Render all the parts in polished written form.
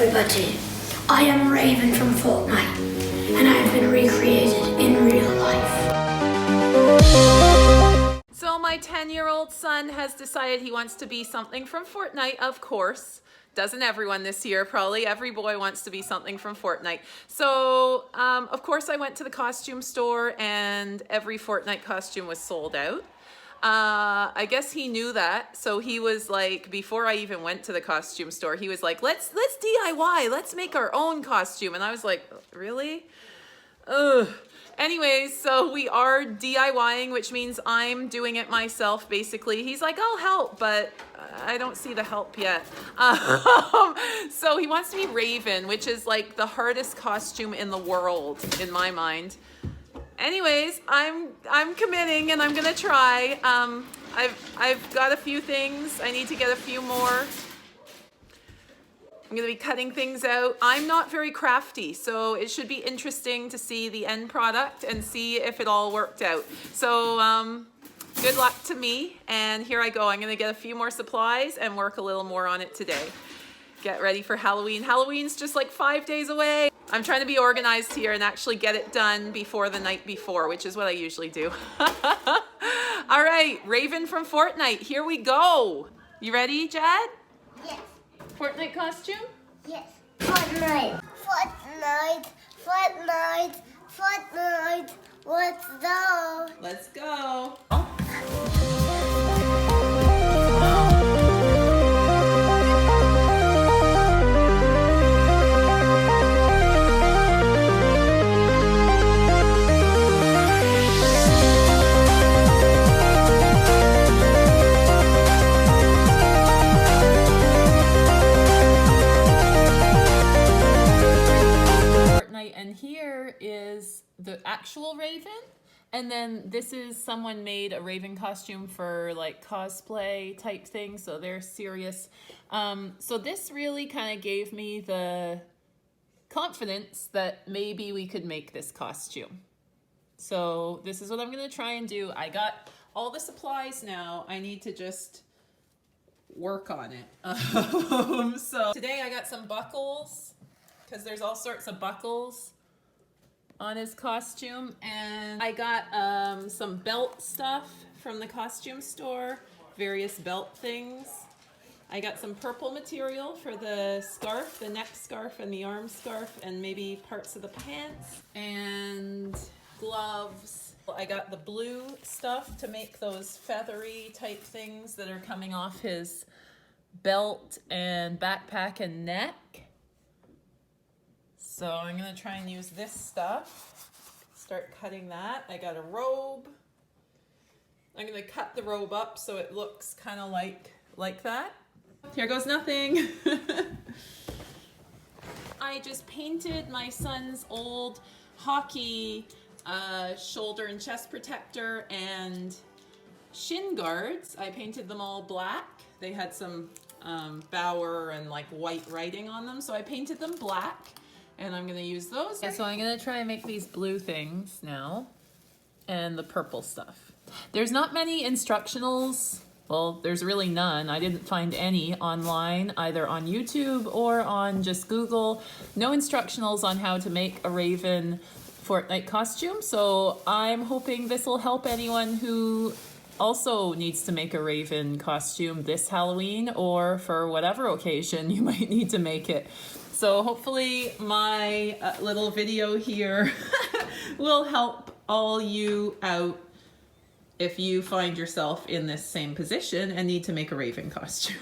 everybody. I am Raven from Fortnite, and I have been recreated in real life. So my 10-year-old son has decided he wants to be something from Fortnite, of course. Doesn't everyone this year? Probably every boy wants to be something from Fortnite. So, of course, I went to the costume store and every Fortnite costume was sold out. I guess he knew that. So he was like, before I even went to the costume store, he was like, let's DIY, let's make our own costume. And I was like, really? Ugh. Anyways, so we are DIYing, which means I'm doing it myself, basically. He's like, I'll help, but I don't see the help yet. So he wants to be Raven, which is like the hardest costume in the world, in my mind. Anyways, I'm committing and I'm gonna try. I've got a few things. I need to get a few more. I'm gonna be cutting things out. I'm not very crafty, so it should be interesting to see the end product and see if it all worked out. So good luck to me, and here I go. I'm gonna get a few more supplies and work a little more on it today. Get ready for Halloween. Halloween's just like 5 days away. I'm trying to be organized here and actually get it done before the night before, which is what I usually do. All right, Raven from Fortnite, here we go. You ready, Jad? Yes. Fortnite costume? Yes. Fortnite. Fortnite. Fortnite. Fortnite. Let's go. Let's go. And here is the actual Raven, and then this is someone made a Raven costume for like cosplay type thing, so they're serious. So this really kind of gave me the confidence that maybe we could make this costume. So this is what I'm gonna try and do. I got all the supplies now. I need to just work on it. So today I got some buckles, because there's all sorts of buckles on his costume, and I got some belt stuff from the costume store, various belt things. I got some purple material for the scarf, the neck scarf and the arm scarf, and maybe parts of the pants, and gloves. I got the blue stuff to make those feathery type things that are coming off his belt and backpack and neck. So I'm gonna try and use this stuff, start cutting that. I got a robe. I'm gonna cut the robe up so it looks kind of like that. Here goes nothing. I just painted my son's old hockey shoulder and chest protector and shin guards. I painted them all black. They had some Bauer and like white writing on them, so I painted them black. And I'm gonna use those. Yeah, so I'm gonna try and make these blue things now and the purple stuff. There's not many instructionals. Well, there's really none. I didn't find any online, either on YouTube or on just Google. No instructionals on how to make a Raven Fortnite costume. So I'm hoping this will help anyone who also needs to make a Raven costume this Halloween, or for whatever occasion you might need to make it. So hopefully my little video here will help all you out if you find yourself in this same position and need to make a Raven costume.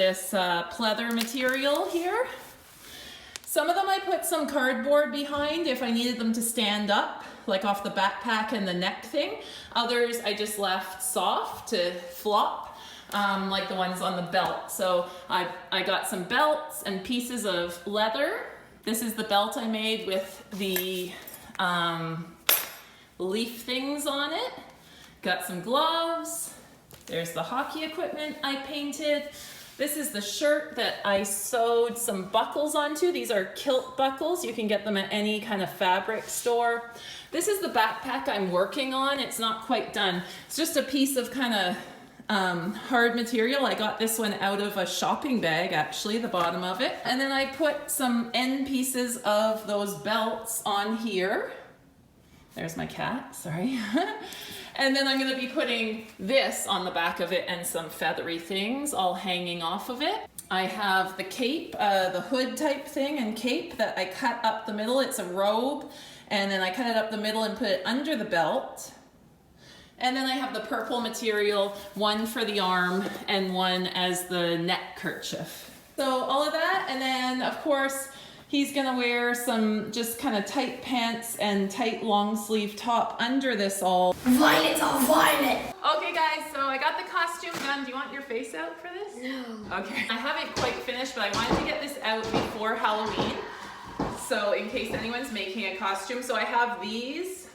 this pleather material here. Some of them I put some cardboard behind if I needed them to stand up, like off the backpack and the neck thing. Others I just left soft to flop, like the ones on the belt. So I got some belts and pieces of leather. This is the belt I made with the leaf things on it. Got some gloves. There's the hockey equipment I painted. This is the shirt that I sewed some buckles onto. These are kilt buckles. You can get them at any kind of fabric store. This is the backpack I'm working on. It's not quite done. It's just a piece of kind of hard material. I got this one out of a shopping bag, actually, the bottom of it. And then I put some end pieces of those belts on here. There's my cat, sorry. And then I'm gonna be putting this on the back of it and some feathery things all hanging off of it. I have the cape, the hood type thing and cape that I cut up the middle. It's a robe, and then I cut it up the middle and put it under the belt. And then I have the purple material, one for the arm and one as the neck kerchief. So all of that, and then of course, he's gonna wear some just kind of tight pants and tight long sleeve top under this all. Violet's all violet. Okay guys, so I got the costume done. Do you want your face out for this? No. Okay. I haven't quite finished, but I wanted to get this out before Halloween. So in case anyone's making a costume. So I have these.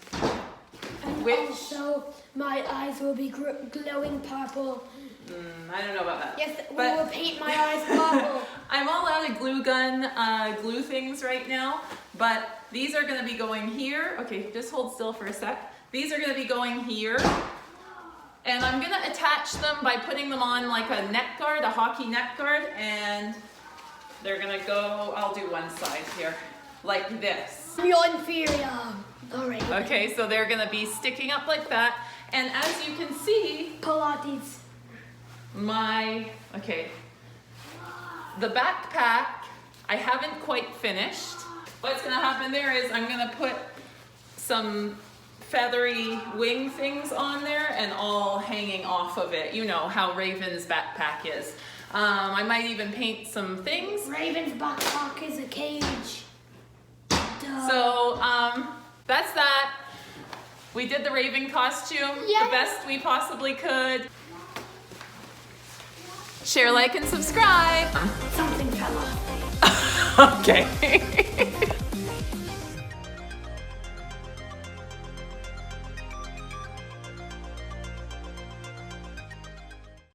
And Which- also, my eyes will be glowing purple. I don't know about that. Yes, we But- will paint my eyes purple. I'm all out of glue gun, glue things right now, but these are gonna be going here. Okay, just hold still for a sec. These are gonna be going here. And I'm gonna attach them by putting them on like a neck guard, a hockey neck guard, and they're gonna go, I'll do one side here, like this. You're inferior. Alright. Okay, so they're gonna be sticking up like that. And as you can see, Pilates. the backpack, I haven't quite finished. What's gonna happen there is I'm gonna put some feathery wing things on there and all hanging off of it. You know how Raven's backpack is. I might even paint some things. Raven's backpack is a cage. Duh. So that's that. We did the Raven costume Yay. the best we possibly could. Share, like, and subscribe. Something fell off. Okay.